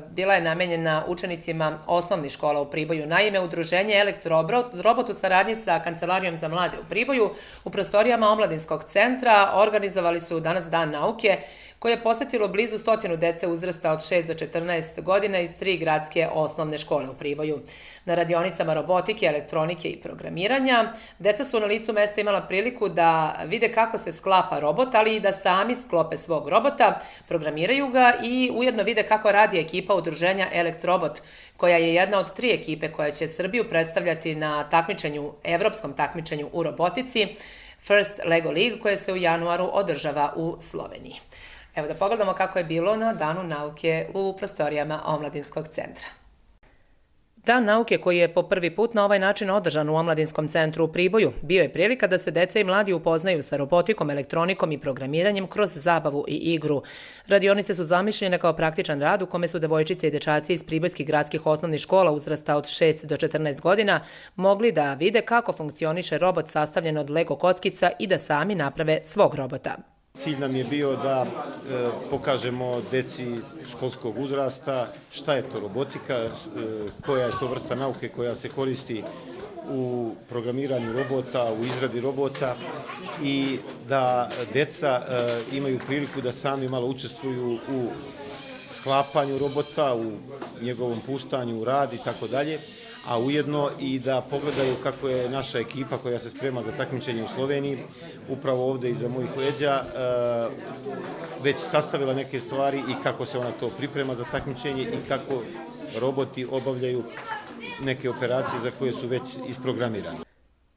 Bila je namenjena učenicima osnovnih škola u Priboju. Naime, udruženje Elektrorobot u saradnji sa Kancelarijom za mlade u Priboju u prostorijama Omladinskog centra organizovali su danas Dan nauke, koje je posvetilo blizu 100 dece uzrasta od 6 do 14 godina iz 3 gradske osnovne škole u Priboju. Na radionicama robotike, elektronike i programiranja deca su na licu mesta imala priliku da vide kako se sklapa robot, ali i da sami sklope svog robota, programiraju ga i ujedno vide kako radi ekipa udruženja Elektrorobot, koja je jedna od 3 ekipe koja će Srbiju predstavljati na evropskom takmičenju u robotici First Lego League, koje se u januaru održava u Sloveniji. Evo da pogledamo kako je bilo na Danu nauke u prostorijama Omladinskog centra. Dan nauke, koji je po prvi put na ovaj način održan u Omladinskom centru u Priboju, bio je prilika da se deca i mladi upoznaju sa robotikom, elektronikom i programiranjem kroz zabavu i igru. Radionice su zamišljene kao praktičan rad u kome su devojčice i dečaci iz pribojskih gradskih osnovnih škola uzrasta od 6 do 14 godina mogli da vide kako funkcioniše robot sastavljen od Lego kockica i da sami naprave svog robota. Cilj nam je bio da pokažemo deci školskog uzrasta šta je to robotika, koja je to vrsta nauke koja se koristi u programiranju robota, u izradi robota i da deca imaju priliku da sami malo učestvuju u sklapanju robota, u njegovom puštanju u rad i tako dalje, a ujedno i da pogledaju kako je naša ekipa koja se sprema za takmičenje u Sloveniji, upravo ovde iza mojih leđa, već sastavila neke stvari i kako se ona to priprema za takmičenje i kako roboti obavljaju neke operacije za koje su već isprogramirani.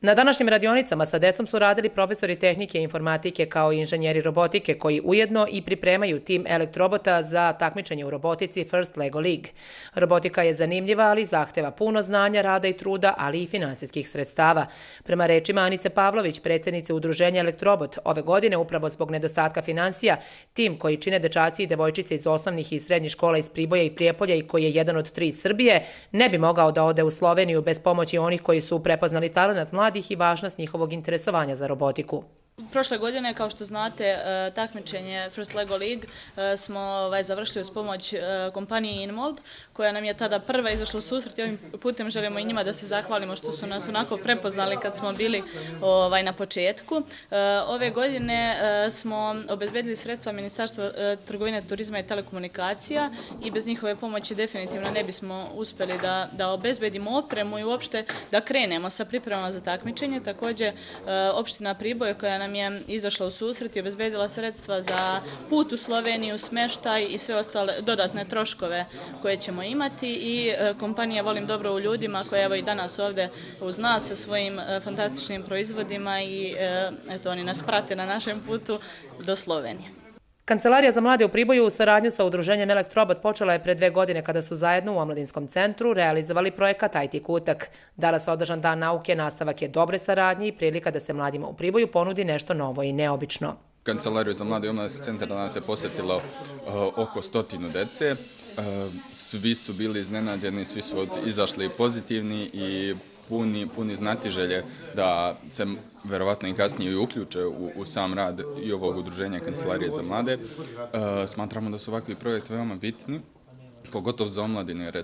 Na današnjim radionicama sa decom su radili profesori tehnike i informatike kao i inženjeri robotike koji ujedno i pripremaju tim Elektrorobota za takmičenje u robotici First Lego League. Robotika je zanimljiva, ali zahteva puno znanja, rada i truda, ali i finansijskih sredstava. Prema rečima Anice Pavlović, predsjednice udruženja Elektrorobot, ove godine upravo zbog nedostatka finansija, tim koji čine dečaci i devojčice iz osnovnih i srednjih škola iz Priboja i Prijepolja i koji je jedan od 3 Srbije, ne bi mogao da ode u Sloveniju bez pomoći onih koji su prepoznali talenat mladih i važnost njihovog interesovanja za robotiku. Prošle godine, kao što znate, takmičenje First Lego League smo završili uz pomoć kompanije Inmold, koja nam je tada prva izašla u susret i ovim putem želimo i njima da se zahvalimo što su nas onako prepoznali kad smo bili na početku. Ove godine smo obezbedili sredstva Ministarstva trgovine, turizma i telekomunikacija i bez njihove pomoći definitivno ne bismo uspeli da obezbedimo opremu i uopšte da krenemo sa pripremama za takmičenje. Također, opština Priboj, koja nam je izašla u susret i obezbedila sredstva za put u Sloveniju, smeštaj i sve ostale dodatne troškove koje ćemo imati i kompanija Volim dobro u ljudima koja evo i danas ovde uz nas sa svojim fantastičnim proizvodima i eto oni nas prate na našem putu do Slovenije. Kancelarija za mlade u Priboju u saradnju sa udruženjem Elektrorobot počela je pre 2 godine kada su zajedno u Omladinskom centru realizovali projekat IT Kutak. Danas održan Dan nauke nastavak je dobre saradnje i prilika da se mladima u Priboju ponudi nešto novo i neobično. Kancelariju za mlade i Omladinski centar danas je posjetilo oko 100 dece. Svi su bili iznenađeni, svi su izašli pozitivni i puni znatiželje da se verovatno i kasnije i uključe u sam rad i ovog udruženja Kancelarije za mlade. Smatramo da su ovakvi projekti veoma bitni, pogotovo za omladinu, jer je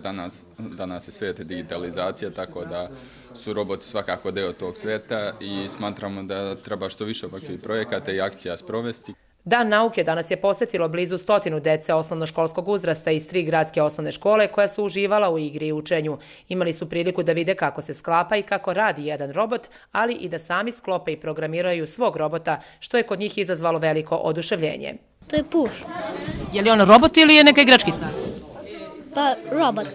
danas je svijet digitalizacija, tako da su roboti svakako deo tog svijeta i smatramo da treba što više ovakvih projekata i akcija sprovesti. Dan nauke danas je posjetilo blizu 100 dece osnovnoškolskog uzrasta iz 3 gradske osnovne škole koja su uživala u igri i učenju. Imali su priliku da vide kako se sklapa i kako radi jedan robot, ali i da sami sklope i programiraju svog robota, što je kod njih izazvalo veliko oduševljenje. To je puš. Je li on robot ili je neka igračkica? Pa robot.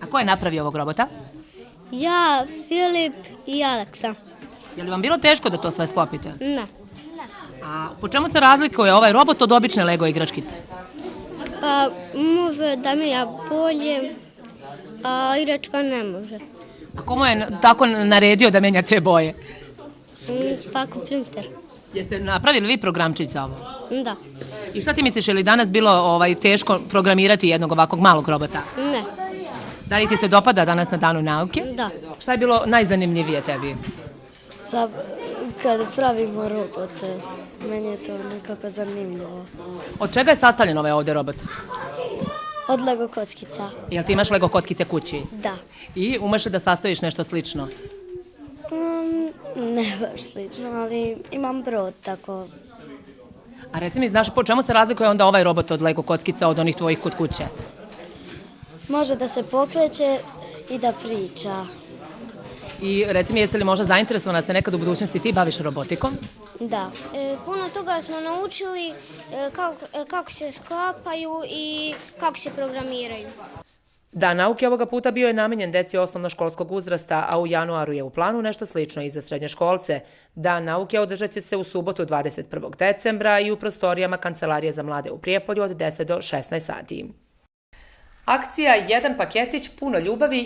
A ko je napravio ovog robota? Ja, Filip i Aleksa. Je li vam bilo teško da to sve sklopite? Ne. A po čemu se razlikuje ovaj robot od obične Lego igračkice? Pa može da menja bolje, a igračka ne može. A ko mu je tako naredio da menja te boje? Pa kompjuter. Jeste napravili vi programčić za ovo? Da. I šta ti misliš, je li danas bilo teško programirati jednog ovakvog malog robota? Ne. Da li ti se dopada danas na Danu nauke? Da. Šta je bilo najzanimljivije tebi? Kad pravimo robote, meni je to nekako zanimljivo. Od čega je sastavljen ovaj ovdje robot? Od Lego kockica. Jel ti imaš Lego kockice kući? Da. I umeš li da sastaviš nešto slično? Ne baš slično, ali imam brod, tako. A reci mi, znaš po čemu se razlikuje onda ovaj robot od Lego kockica od onih tvojih kod kuće? Može da se pokreće i da priča. I reci mi, jesi li možda zainteresovana da se nekad u budućnosti ti baviš robotikom? Da. Puno toga smo naučili kako se sklapaju i kako se programiraju. Dan nauke ovoga puta bio je namenjen deci osnovnoškolskog uzrasta, a u januaru je u planu nešto slično i za srednjoškolce. Dan nauke održat će se u subotu 21. decembra i u prostorijama Kancelarije za mlade u Prijepolju od 10 do 16 sati. Akcija Jedan paketić puno ljubavi